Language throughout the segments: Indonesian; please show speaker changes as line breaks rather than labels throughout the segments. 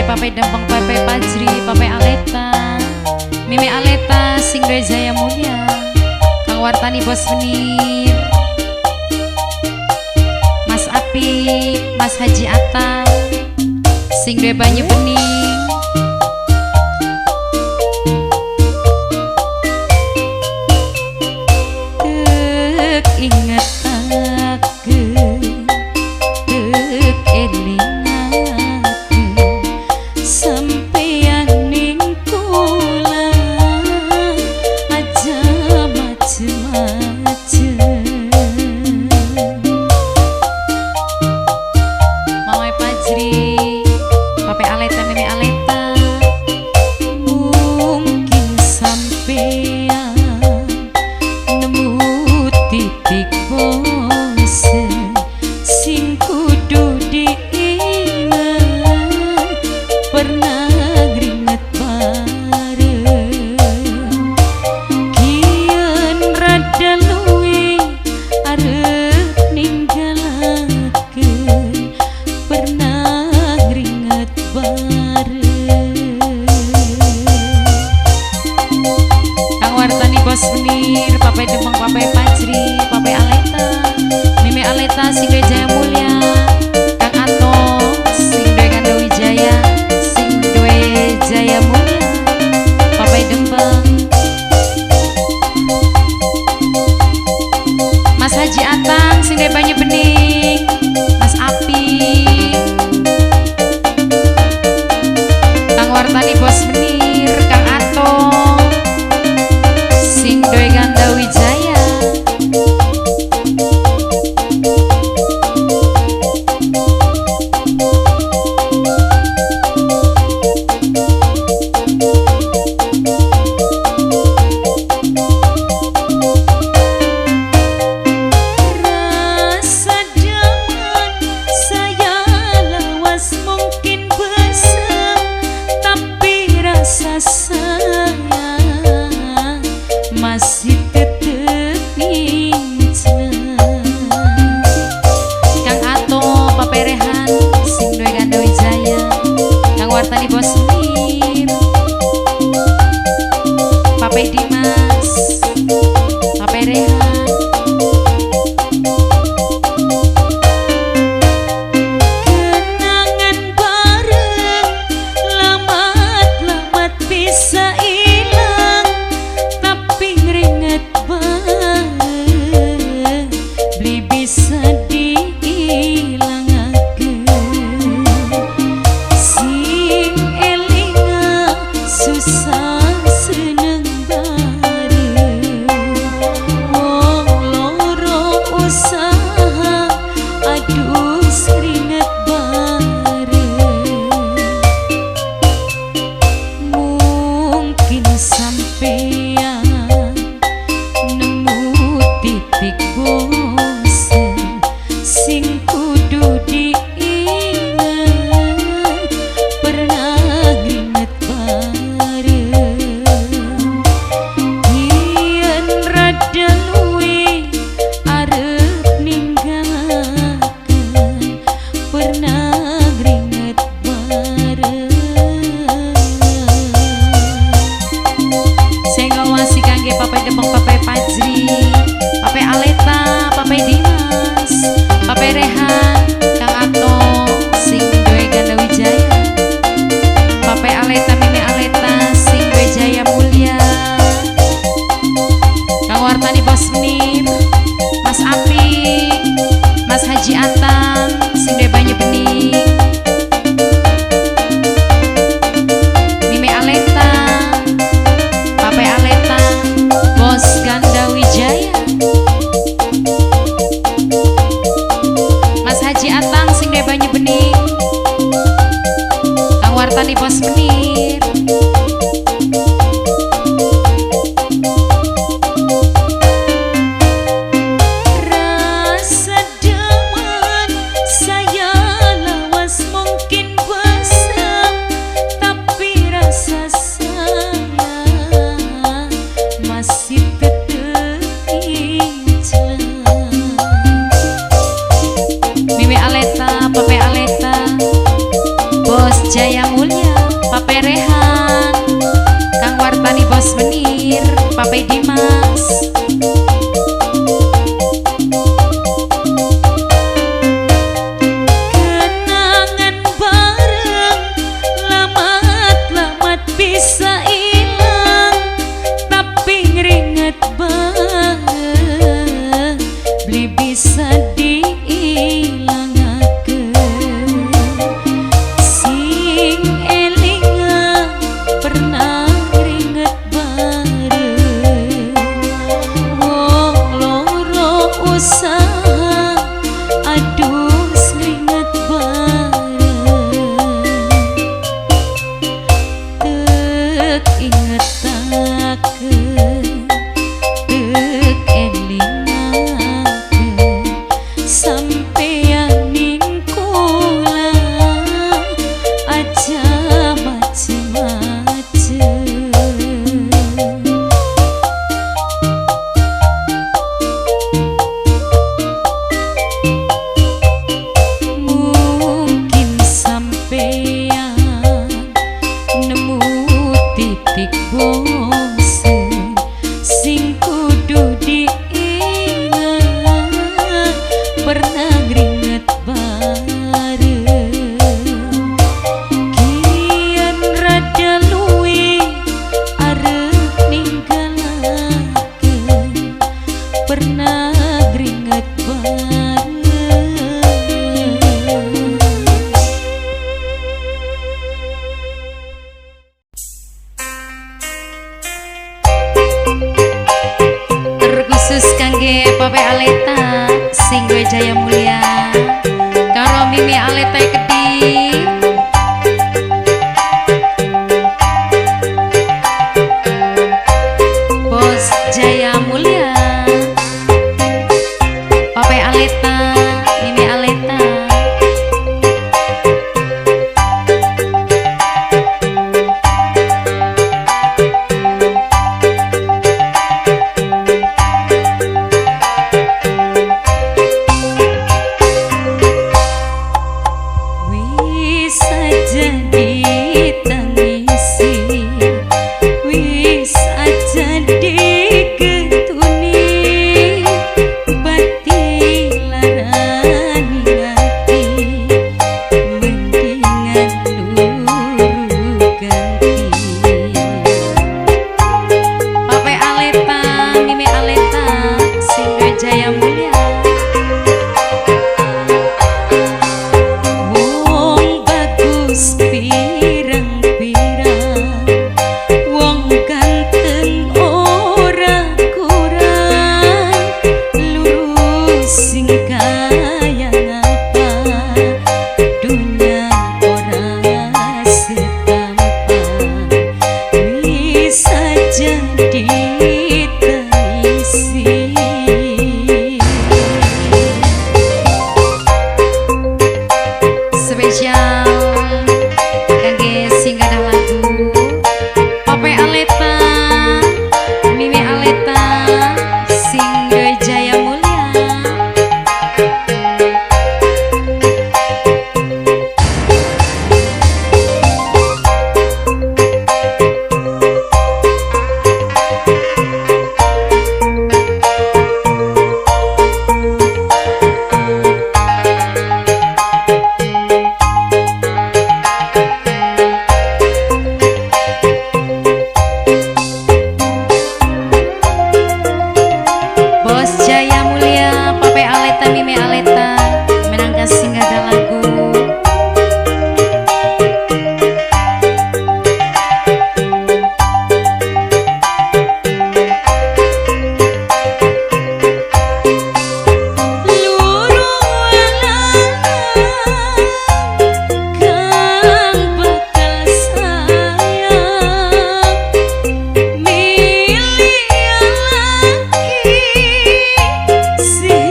Papai Dempeng, Papai Pajri, Papai Aleta, Mimi Aleta, Sing Jaya Mulia, Kang Wartani Bos Menir, Mas Api, Mas Haji Atta, Sing Banyu Bening, inget aku, tek eling aku, sampeyan ning kula aja macem-macem. Mamai Pajri, Papai Aleta, Mimi Aleta, mungkin sampeyan nemu titik bosen sing kudu diinget, pernah ngringet bareng kian rada luwih arep ninggalakeun, pernah ngringet bareng. Kang Wartani Bos Menir, Papai Demeng, Papai Pajri, Papai Aleta, Mimi Aleta, Sing Jaya Mulia, Kang Ato, Sing Ganda Wijaya, Sing Jaya Mulia, Papai Dempeng, Mas Haji Atang, Sing Banyu Bening, Mas Api, Kang Wartani Bos Menir, Kang Ato, Sing Ganda Wijaya, pernah ngeringet bareng kian rada luwi arep ninggalakeun pernah ngeringet bareng terkhusus kangge Pape Aleta sing gue Jaya Mulia karo Mimi Aleta Gede Bos Jaya Mulia Pape Aleta Mimi Aleta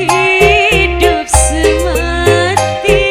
hidup semati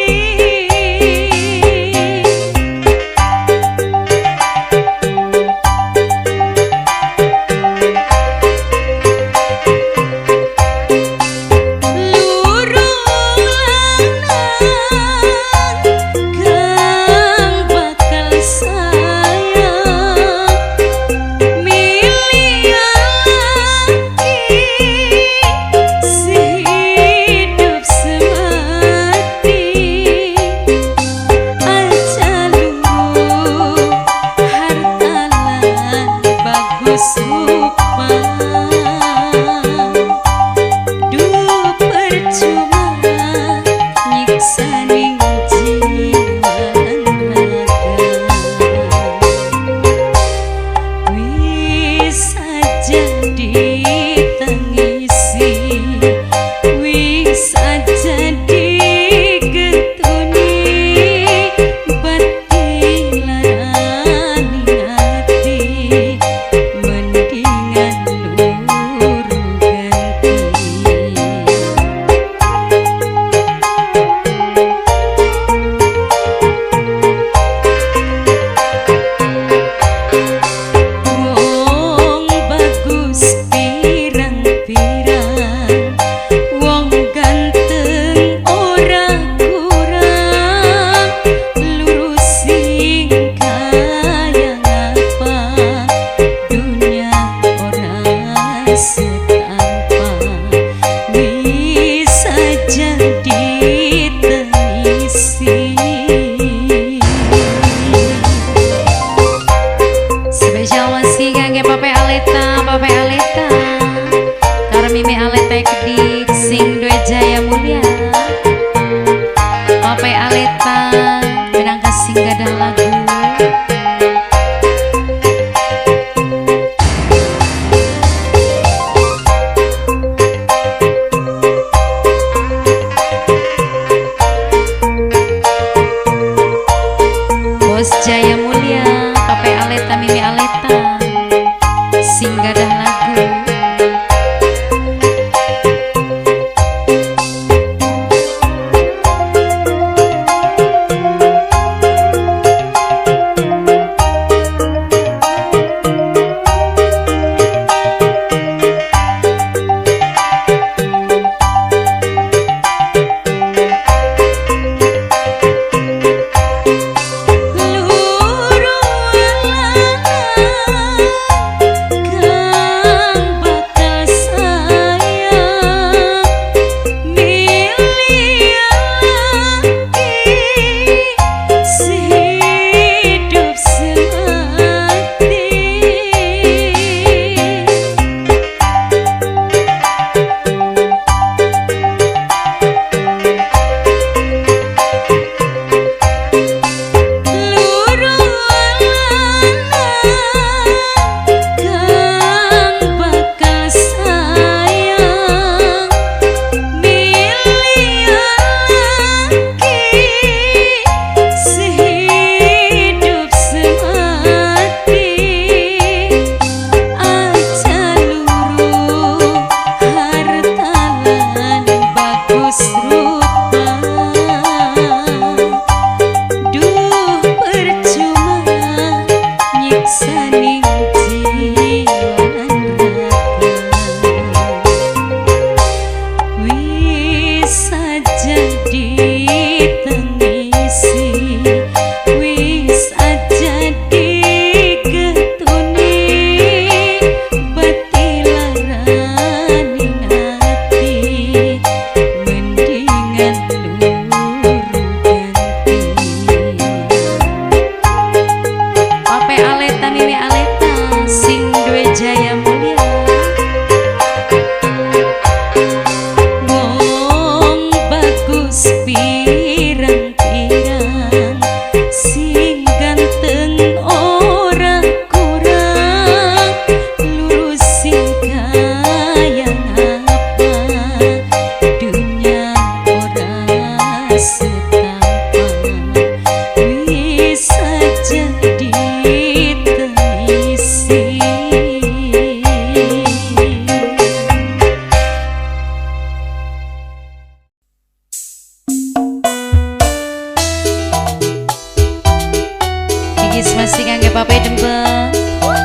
kasih kangge Papai Dembeng,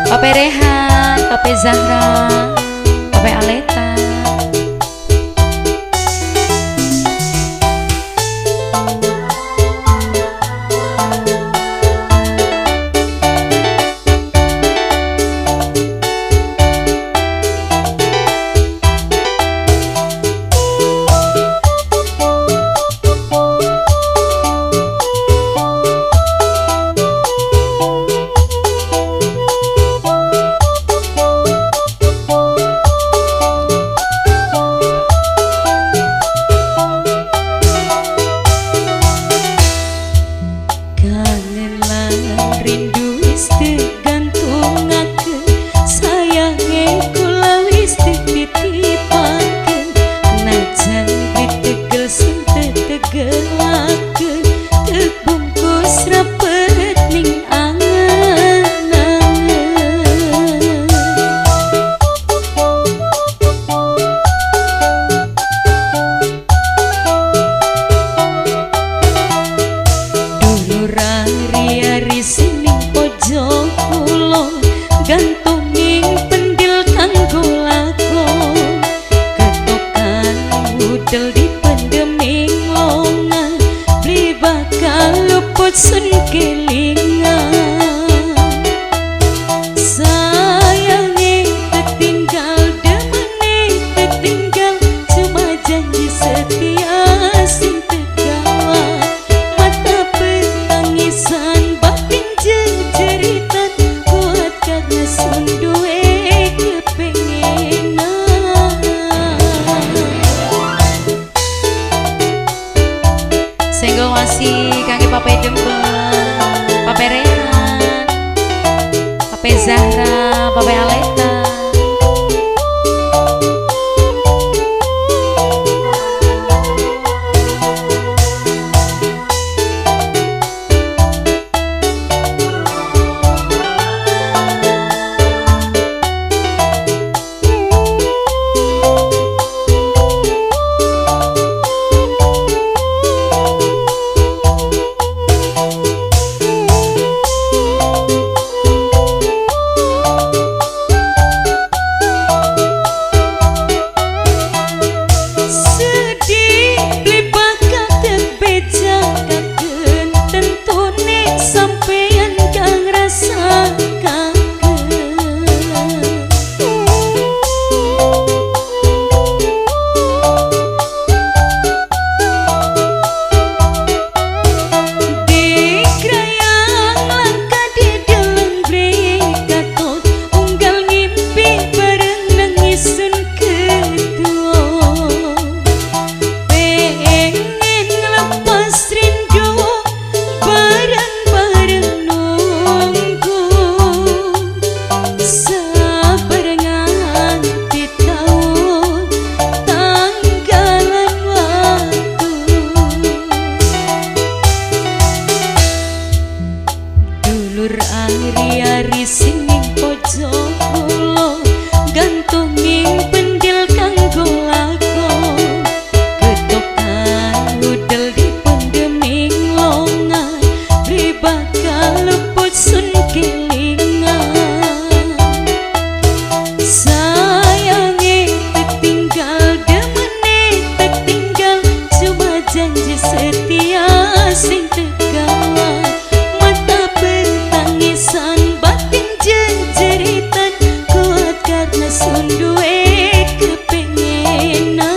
Papai Rehan, Papai Zahra, Papai Aleta.
Gantunging pendil kanggo lakon ketokan budel di pendeming longan beli bakal luput sun kelingan sayange tertinggal demene tertinggal cuma janji setia sing tegawa mata petangisan batin jeritan kuat karena sun duwe kepengenan.
Senggol masih kangge Papai Dembeng, Papai Rehan, Papai Zahra, Papai Aleta.
Ari-ari singing pojok kula gantunging pendil kanggo lakon ketokan udel di pendeming longan beri bakal luput sun kelingan sayange tertinggal demene tertinggal cuma janji setia sing tegawa mata petangisan batin jeritan kuat karena sun duwe kepengenan.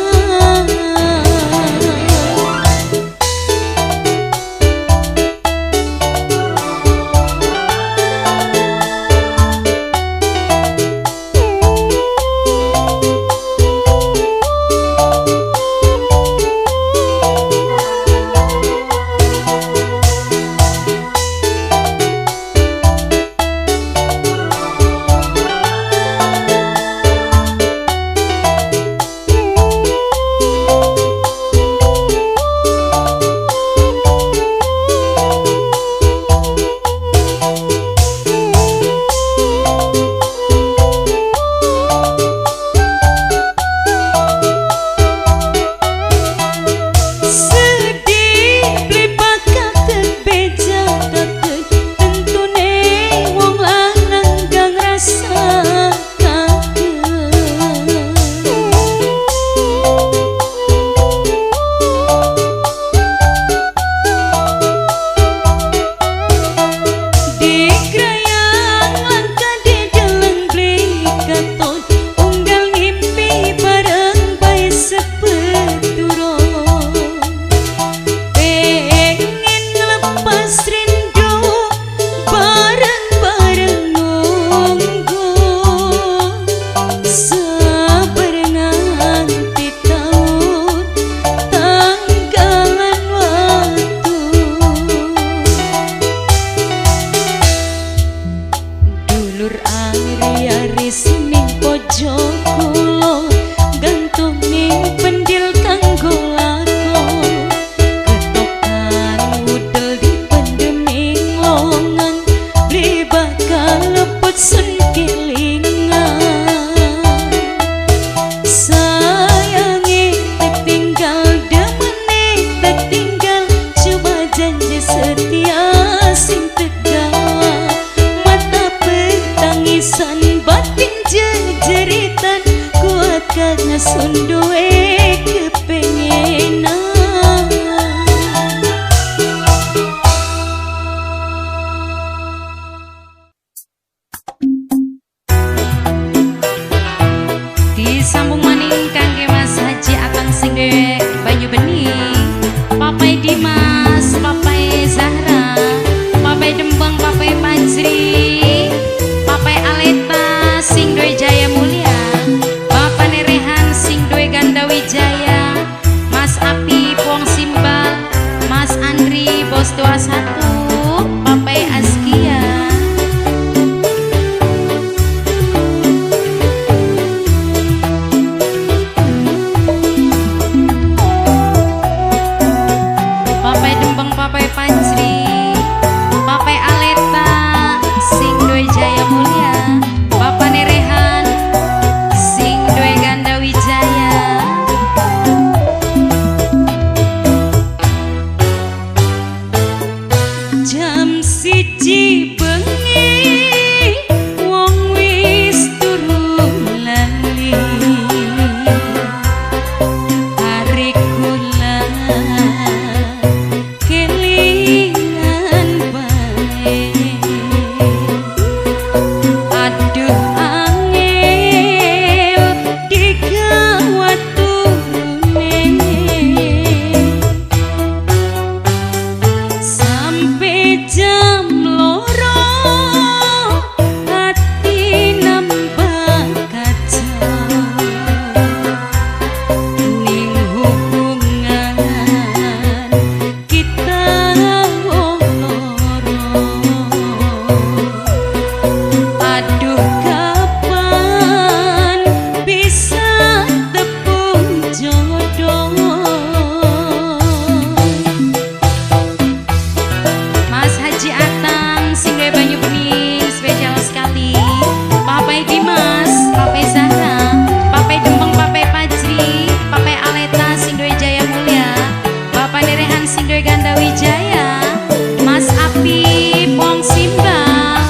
Sayang Sinder Ganda Wijaya, Mas Api Pong Simbang,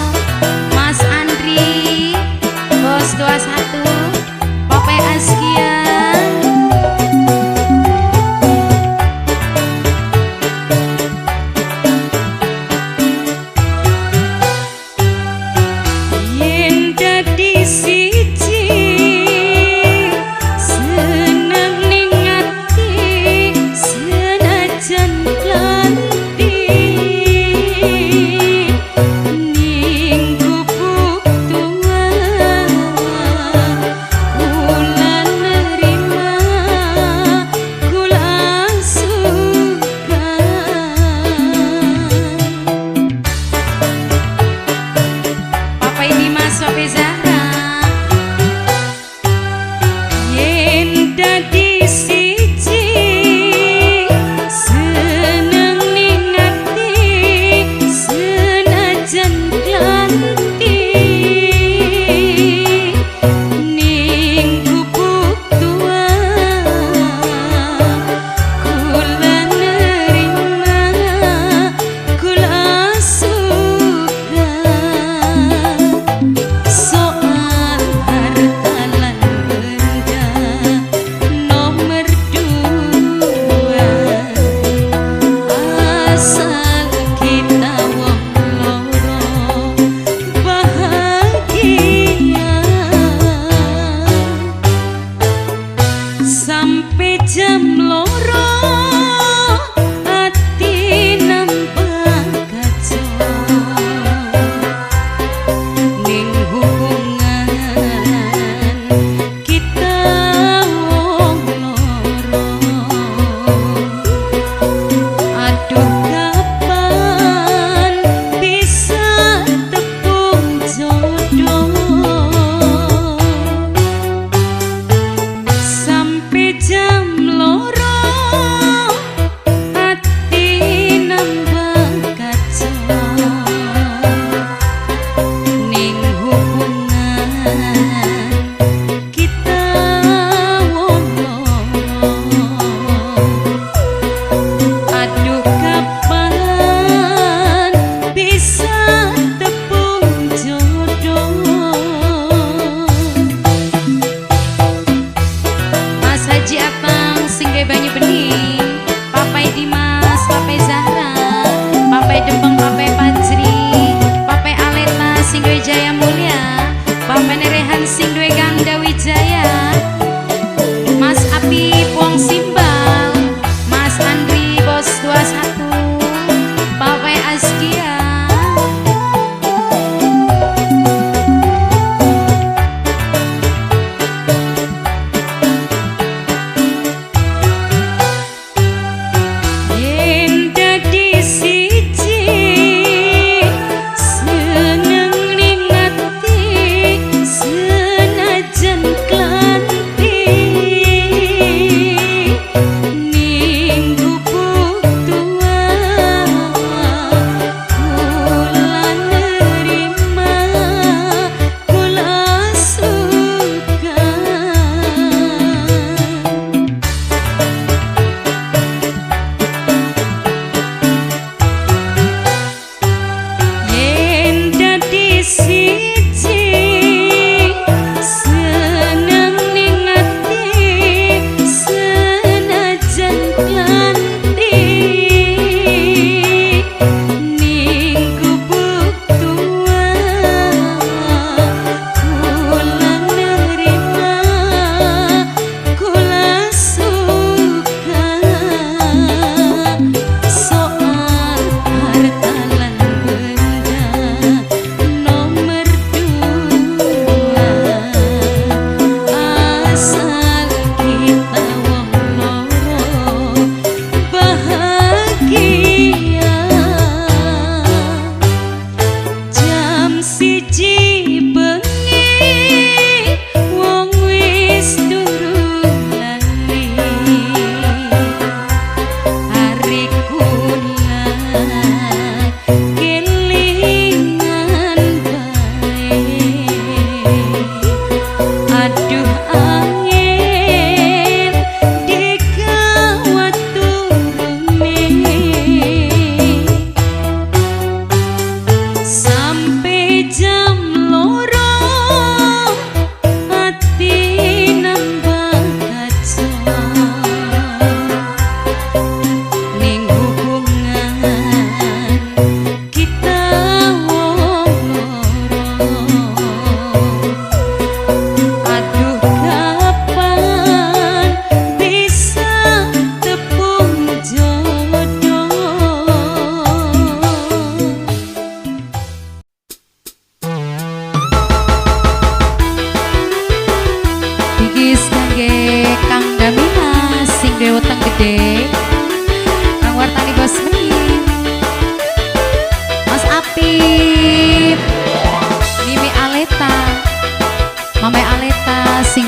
Mas Andri Bos 21, Papai Askia,
yen dadi siji seneng ning ati senajan lan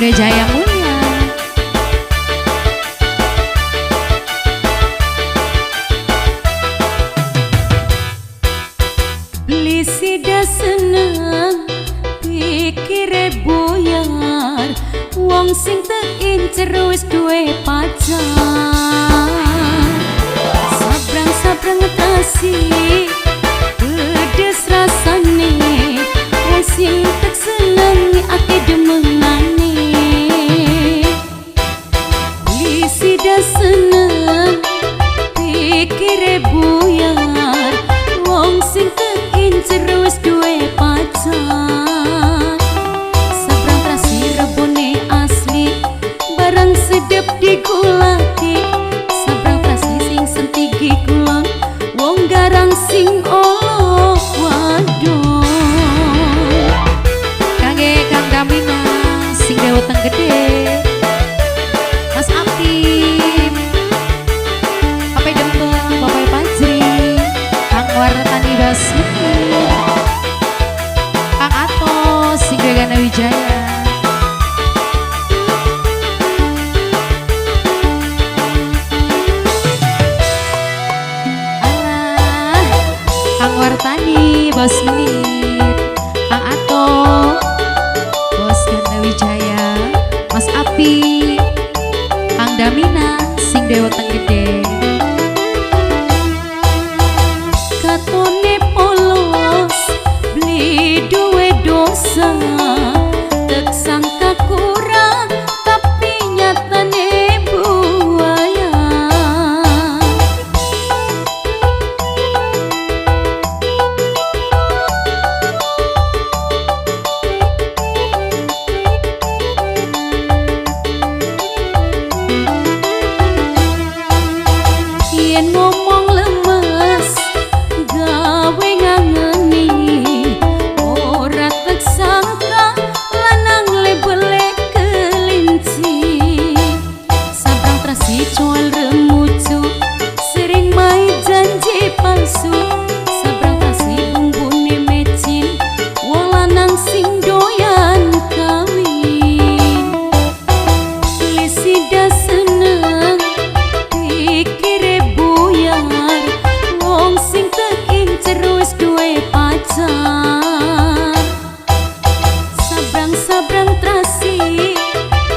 Singgih Jaya Mulia.
Beli sida seneng pikire buyar, wong sing teincer wis duwe pacar. Sabrang-sabrang kasih pedes rasane, wong sing tak seneng ake demenane. Beli sida seneng pikire buyar, wong sing teincer wis duwe pacar. Sabrang trasi rebone asli, barang sedep digulati. Sabrang trasi sing sentigi kulon, wong garang sing olo waduh.
Kangge Kang Damina sing deweteng gede, Mas Apim, Papai Dempeng, Papai Panjri, Kang Wartani Basmi, Kang Atos, Singgih Gana Wijaya. Alah, Kang Wartani Bos Menit, Kang Ato, Bos Gana Wijaya, Mas Api, Kang Damina sing deweteng gede.
Katone polos beli duwe dosa, tek sangka kurang tapi nyatane buaya. Yen ngomong lemes gawe ngangeni, ora tek sangka lanang lebele kelinci. Sabrang trasi cual remucu, sering main janji palsu. Sabrang trasi bumbune mecin, wong lanang sing doyan kawin. Lisida seneng pikire buyar, wong sing teincer wis duwe pacar. Sabrang-sabrang trasi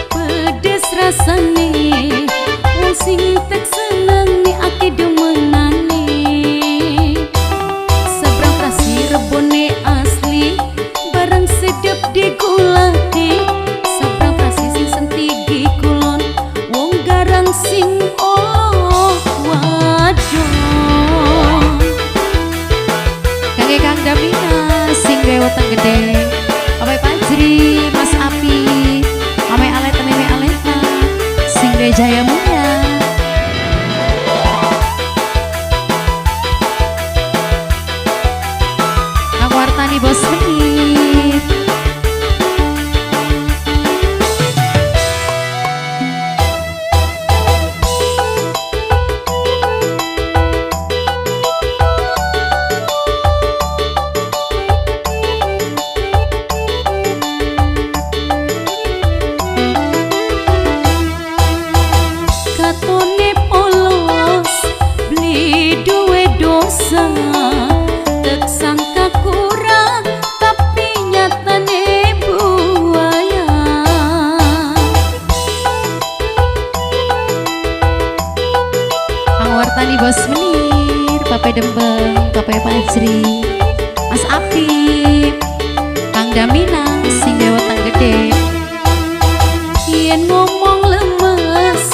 pedes rasane, wong sing tak seneng ni ake demenane. Sabrang trasi rebone asli, barang sedep digulati. Sabrang trasi sing sentigi kulon, wong garang sing oh waduh.
Kangge Kang Damina sing deweteng gede, Papai Panjri, Mas Api, Mame Aleta, Meme Aleta, Singgih Jaya Mulia. Kang Wartani Bos Menit.
Katone polos beli duwe dosa, tek sangka kurang tapi nyatane buaya.
Kang Wartani Bos Menir, Papai Dempeng, Papai Panjri, Mas Apip, Kang Damina sing deweteng gede.
Yen ngomong lemes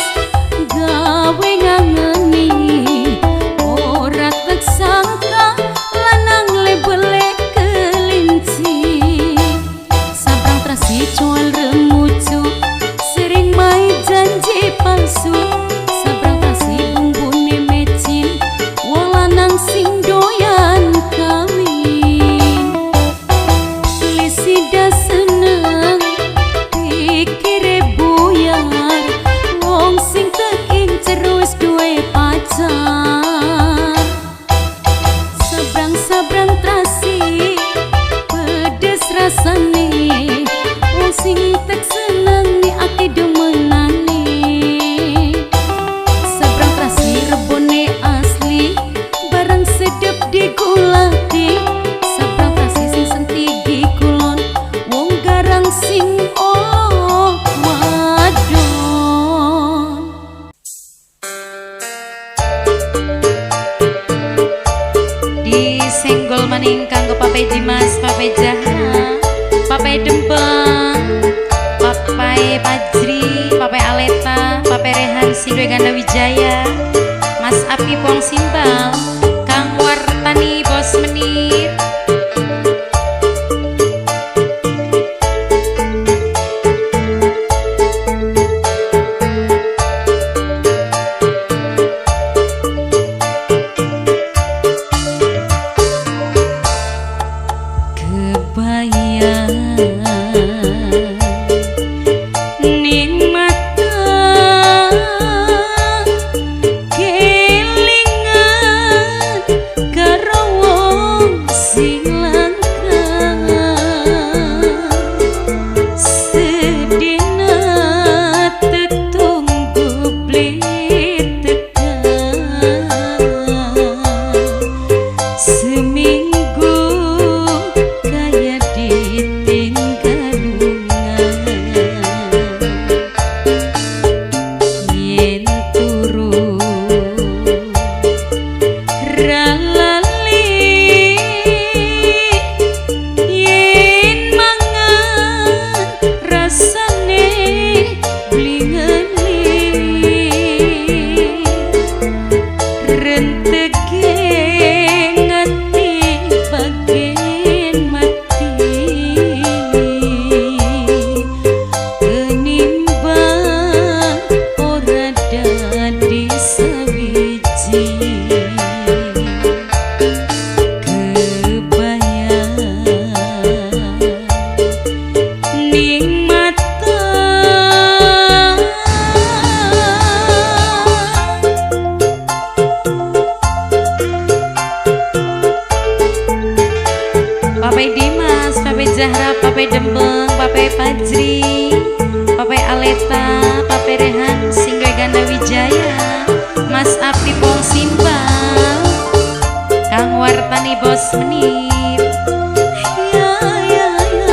gawe ngangeni, ora tek sangka lanang lebele kelinci. Sabrang trasi cual remucu, sering main janji palsu. Sabrang trasi bumbune mecin, wong lanang sing doyan kawin. Lisida seneng pikire buyar,
senggol maning kanggo Papai Dimas, Papai Zahra, Papai Dempeng, Papai Pajri, Papai Aleta, Papai Rehan Sindwe Ganda Wijaya, Mas Api Pong Simbal, Kang Wartani Bos Menir. Papai Dimas, Papai Zahra, Papai Dempeng, Papai Pajri, Papai Aleta, Papai Rehan Sindwe Ganda Wijaya, Mas Api Pong Simbal, Kang Wartani Bos Menir. Ya, ya, ya.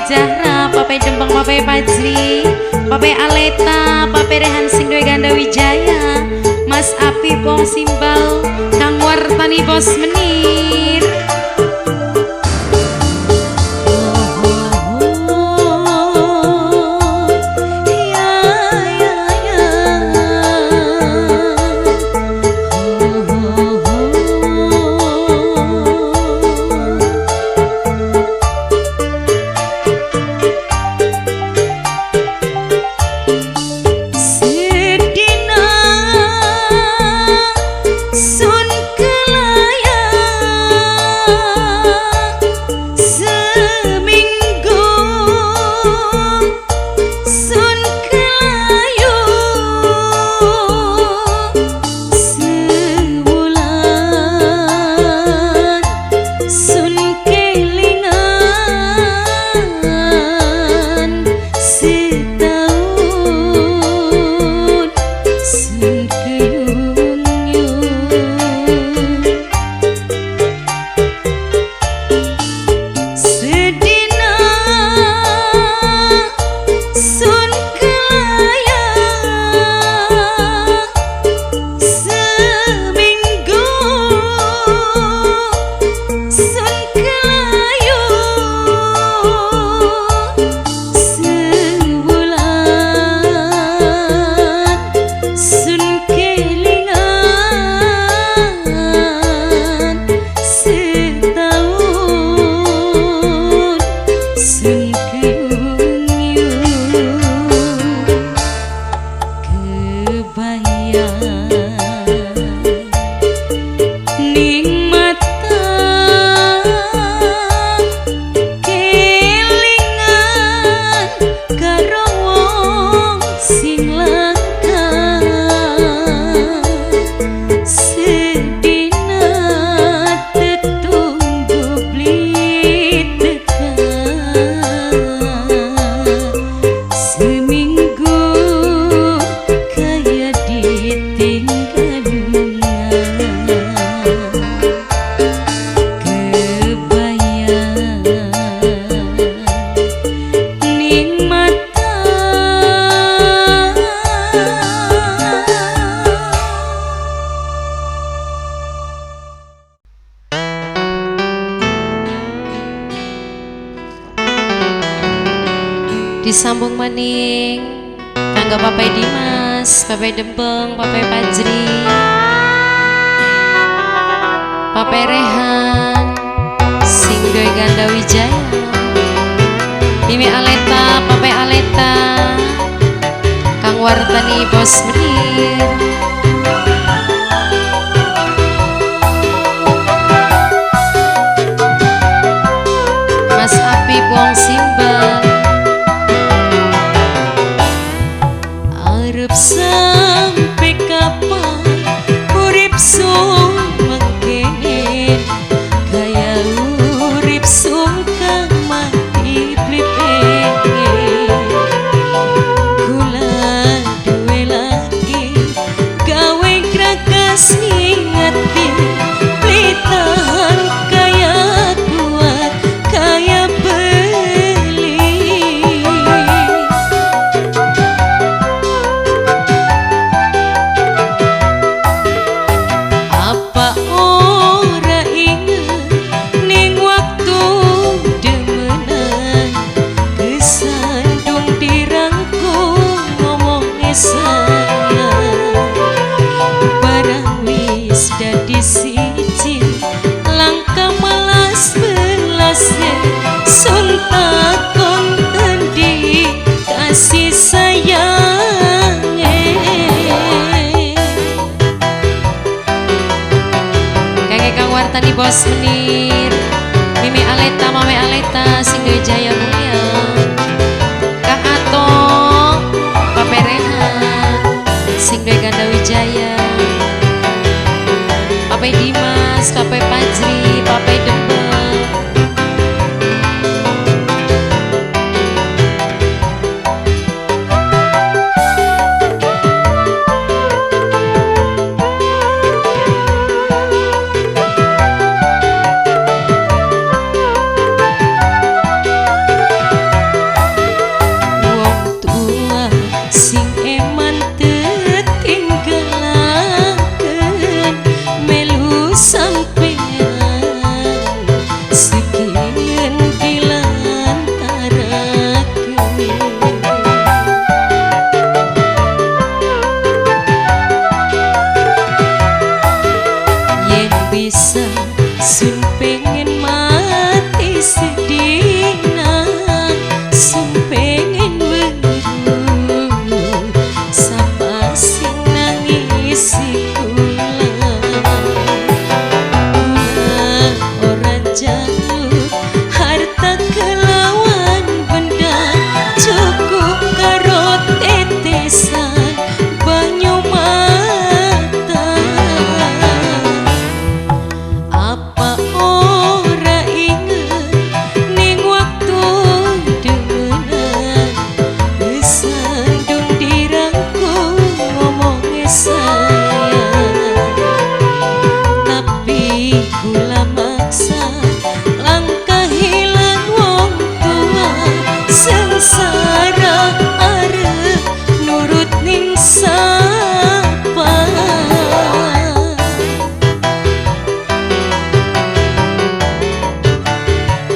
Zahra, Papai Dempeng, Papai Pajri, Papai Aleta, Papai Rehan Sindwe Ganda Wijaya, Mas Api Pong Simbal, Kang Wartani Bos Menir. Ya, ya, ya. disambung maning kanggo Papai Dimas, Papai Dempeng, Papai Pajri, Papai Rehan, sing doy ganda Wijaya, Mimi Aleta, Papai Aleta, Kang Wartani Bos Menir, Mas Api Wong Simbang, arep sampai kapan urip sumengkene kaya urip sungkang mati blipene kula duwe lagi gawe krakas ngingati plitahan kaya kuat kaya beli apa ora inget ning waktu demenan kesandung dirangkul ngomongnya saya barang wis dadi siji langkah melas belasnya sun takon endi kasih sayangnya Kakek Kang Wartani Bos Menir, Mimi Aleta, Mame Aleta, sing doy jaya mulia, Kang Ato, Papai Rehan, sing doy ganda Wijaya, Papai Dimas, Papai Pajri, Papai Dempeng, wong tua sing eman tetinggalaken melu sampean sekian dilantaraken yen bisa sun pengen mati sedina sun pengen weruh sapa sing nangisi kula ora jaluk harta kelawan benda cukup karo tetesan banyu mata apa ora inget ning waktu demenan kesandung dirangkul ngomongnya saya tapi kula maksa langkah hilang wong tua sengsara arep nurut ning sapa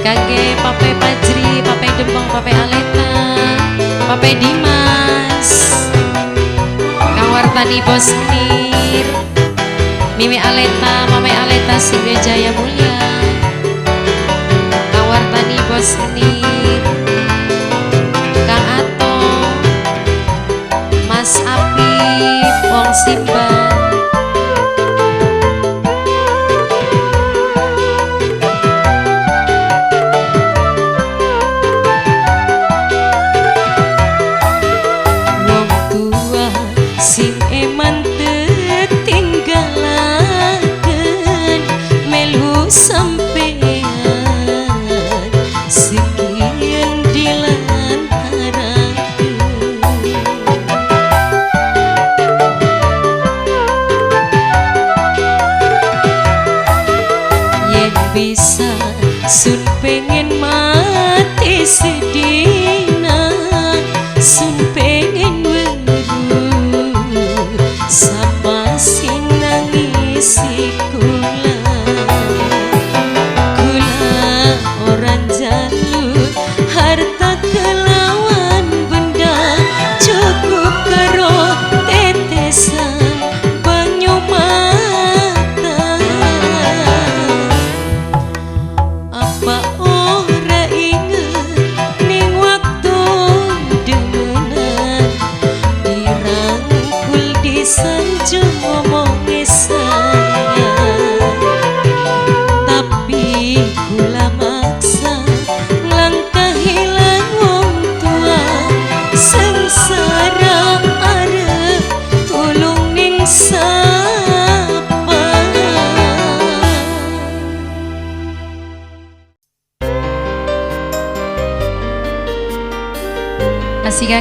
Kangge Papai Pajri, Papai Dempeng, Papai Aleta, Papai Dimas, Kang Wartani Bos Menir, Mimi Aleta, Mame Aleta, sing doy jaya mulia, Kang Wartani Bos Menir, Kang Ato, Mas Api Wong Simbang, wong tua sing eman tetinggalaken melu sampean sekian dilantaraken yen bisa sun pengen mati sedina sun pengen weruh sapa sing nangisi kula ora jaluk harta kelawan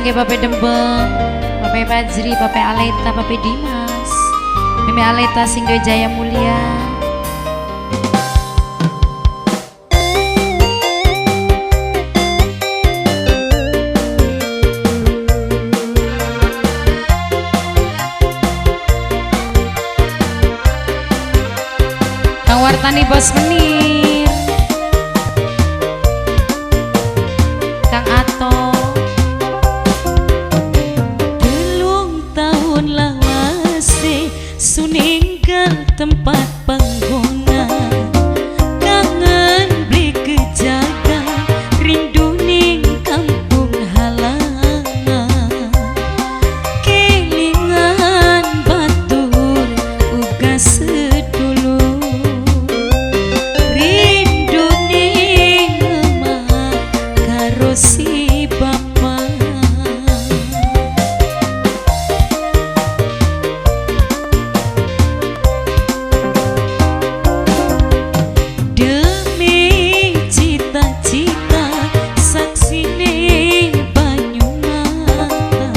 kangge Bapak Dembeng, Bapak Fajri, Bapak Aleta, Bapak Dimas, Mimi Aleta sing duwe Jaya Mulia. Kang Wartani Bos Menir, Kang Ato.
Telung tahun lawase suninggal tempat panggonan, kangen beli kejaga rindu ning kampung halaman, kelingan batur uga sedulur, rindu ning emak karo si bapak. Demi cita-cita saksine banyu mata,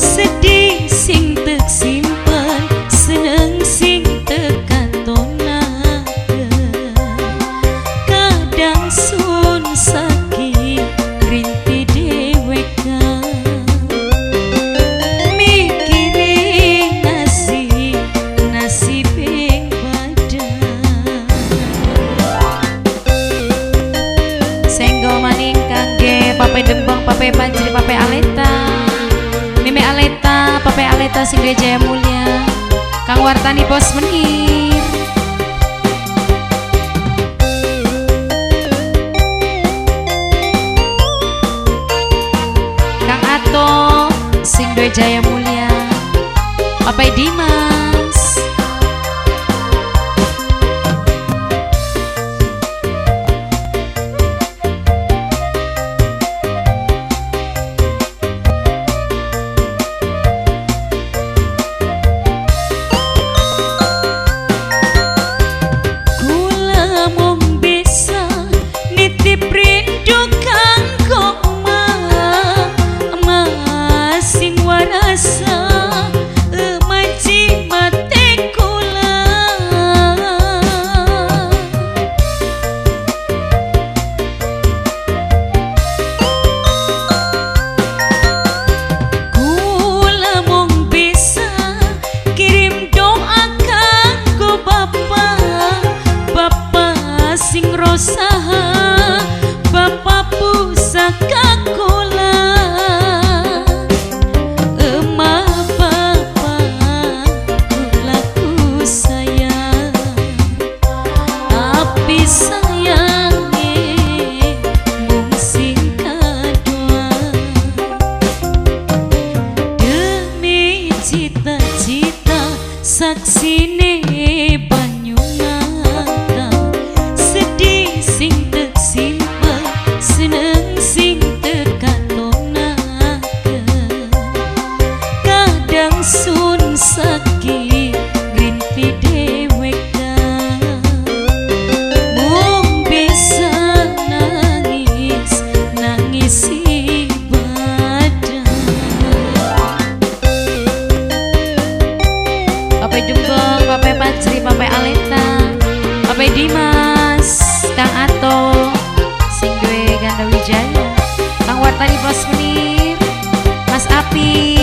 sedih sing tek simpen, seneng sing tek katonaken, kadang sun sakit rinti dewekan, mikirin nasib ing badan.
Senggo maning kangge Pape Dembeng, Pape Fajri, Pape Aleta, Mimi Aleta, Pape Aleta sing duwe Jaya Mulia. Kang Wartani Bos Menir, Kang Ato sing duwe Jaya Mulia. Pape Dimas,
Kula mung bisa nitip rindu kanggo emak sing warasa maji mate kula. Kula mung bisa kirim doa kanggo bapak sing rosaha, bapak pusaka kula, emak bapak kula ku sayang, tapi sayange mung sing kadua. Demi cita-cita saksine banyu mata, sedih sing tek simpen, seneng sing tek katonaken, kadang sun sakit grinti dewekan, mung bisa nangis si badan.
Pape Dembeng, Pape Fajri, Pape Aleta, Pape Dimas, Kang Ato sing duwe Ganda Wijaya. Kang Wartani Bos Menir, Mas Api,